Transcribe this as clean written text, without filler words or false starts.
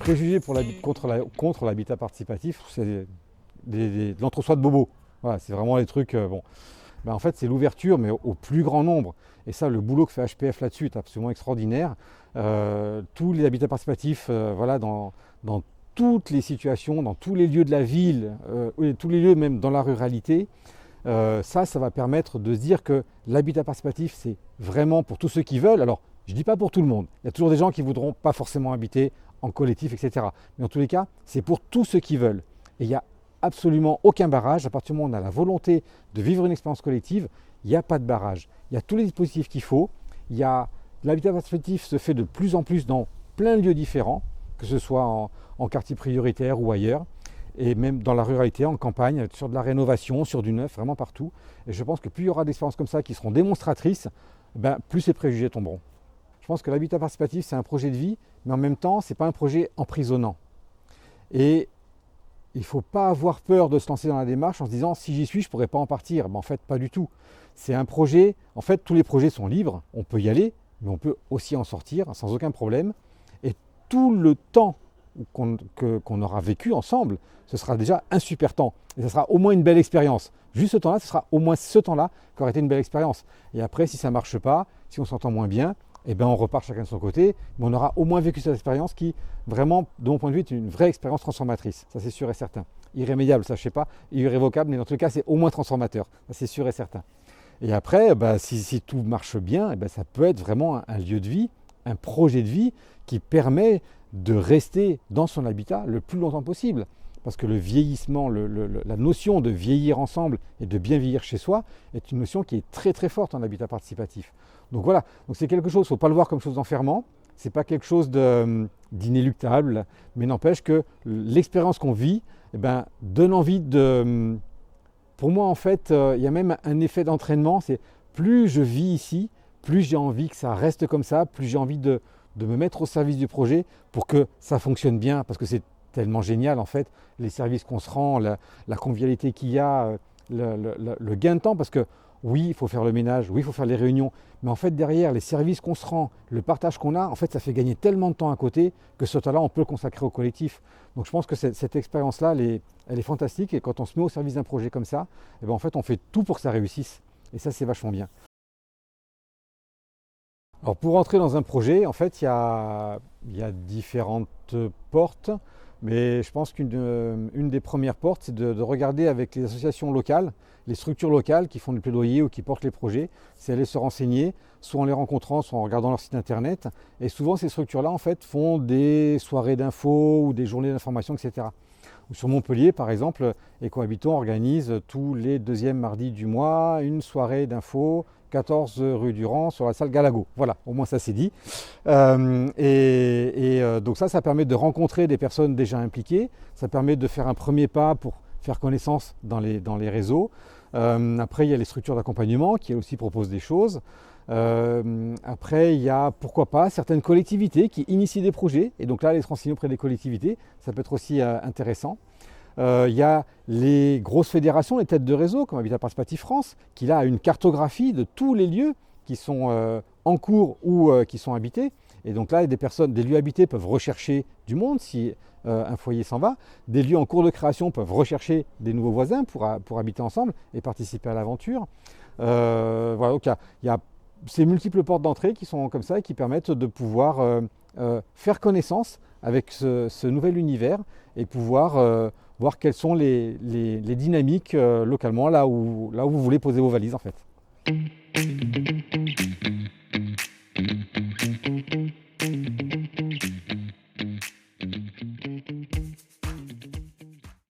préjugés contre l'habitat participatif, c'est de l'entre-soi de bobo. Voilà, c'est vraiment les trucs, bon. Ben, en fait, c'est l'ouverture, mais au plus grand nombre. Et ça, le boulot que fait HPF là-dessus est absolument extraordinaire. Tous les habitats participatifs, voilà, dans toutes les situations, dans tous les lieux de la ville, tous les lieux même dans la ruralité, ça va permettre de se dire que l'habitat participatif, c'est vraiment pour tous ceux qui veulent. Alors, je ne dis pas pour tout le monde. Il y a toujours des gens qui ne voudront pas forcément habiter en collectif, etc. Mais en tous les cas, c'est pour tous ceux qui veulent. Et il n'y a absolument aucun barrage. À partir du moment où on a la volonté de vivre une expérience collective, il n'y a pas de barrage. Il y a tous les dispositifs qu'il faut. L'habitat participatif se fait de plus en plus dans plein de lieux différents, que ce soit en quartier prioritaire ou ailleurs, et même dans la ruralité, en campagne, sur de la rénovation, sur du neuf, vraiment partout. Et je pense que plus il y aura d'expériences comme ça qui seront démonstratrices, ben, plus ces préjugés tomberont. Je pense que l'habitat participatif, c'est un projet de vie, mais en même temps, ce n'est pas un projet emprisonnant. Et il ne faut pas avoir peur de se lancer dans la démarche en se disant si j'y suis, je ne pourrais pas en partir. Ben, en fait, pas du tout. C'est un projet, en fait, tous les projets sont libres, on peut y aller, mais on peut aussi en sortir sans aucun problème. Et tout le temps qu'on aura vécu ensemble, ce sera déjà un super temps. Et ce sera au moins une belle expérience. Juste ce temps-là, ce sera au moins ce temps-là qui aura été une belle expérience. Et après, si ça ne marche pas, si on s'entend moins bien, eh ben on repart chacun de son côté, mais on aura au moins vécu cette expérience qui, vraiment, de mon point de vue, est une vraie expérience transformatrice. Ça, c'est sûr et certain. Irrémédiable, ça, je ne sais pas, irrévocable, mais dans tous les cas, c'est au moins transformateur. Ça, c'est sûr et certain. Et après, si tout marche bien, ça peut être vraiment un lieu de vie, un projet de vie qui permet de rester dans son habitat le plus longtemps possible. Parce que le vieillissement, la notion de vieillir ensemble et de bien vieillir chez soi est une notion qui est très très forte en habitat participatif. Donc voilà, donc c'est quelque chose, il ne faut pas le voir comme chose d'enfermant, ce n'est pas quelque chose d'inéluctable, mais n'empêche que l'expérience qu'on vit donne envie de... Pour moi, en fait, il y a même un effet d'entraînement, c'est plus je vis ici, plus j'ai envie que ça reste comme ça, plus j'ai envie de me mettre au service du projet pour que ça fonctionne bien, parce que c'est tellement génial, en fait, les services qu'on se rend, la convivialité qu'il y a, le gain de temps, parce que oui, il faut faire le ménage, oui, il faut faire les réunions, mais en fait, derrière, les services qu'on se rend, le partage qu'on a, en fait, ça fait gagner tellement de temps à côté que ce temps-là, on peut le consacrer au collectif. Donc je pense que cette expérience-là, elle est fantastique, et quand on se met au service d'un projet comme ça, en fait, on fait tout pour que ça réussisse. Et ça, c'est vachement bien. Alors pour entrer dans un projet, en fait, il y a différentes portes, mais je pense qu'une des premières portes, c'est de regarder avec les associations locales, les structures locales qui font du plaidoyer ou qui portent les projets, c'est aller se renseigner, soit en les rencontrant, soit en regardant leur site internet. Et souvent, ces structures-là, en fait, font des soirées d'infos ou des journées d'information, etc. Ou sur Montpellier, par exemple, Ecohabitant organise tous les deuxièmes mardis du mois une soirée d'infos, 14 rue Durand, sur la salle Galago. Voilà, au moins ça c'est dit. Donc ça permet de rencontrer des personnes déjà impliquées, ça permet de faire un premier pas pour faire connaissance dans les réseaux. Après, il y a les structures d'accompagnement qui aussi proposent des choses. Après, il y a, pourquoi pas, certaines collectivités qui initient des projets. Et donc là, aller se renseigner auprès des collectivités, ça peut être aussi intéressant. Il y a les grosses fédérations, les têtes de réseau, comme Habitat Participatif France, qui là a une cartographie de tous les lieux qui sont en cours ou qui sont habités. Et donc là, des lieux habités peuvent rechercher du monde si un foyer s'en va. Des lieux en cours de création peuvent rechercher des nouveaux voisins pour habiter ensemble et participer à l'aventure. Voilà, donc il y a ces multiples portes d'entrée qui sont comme ça et qui permettent de pouvoir faire connaissance avec ce nouvel univers et pouvoir voir quelles sont les dynamiques localement là où vous voulez poser vos valises en fait.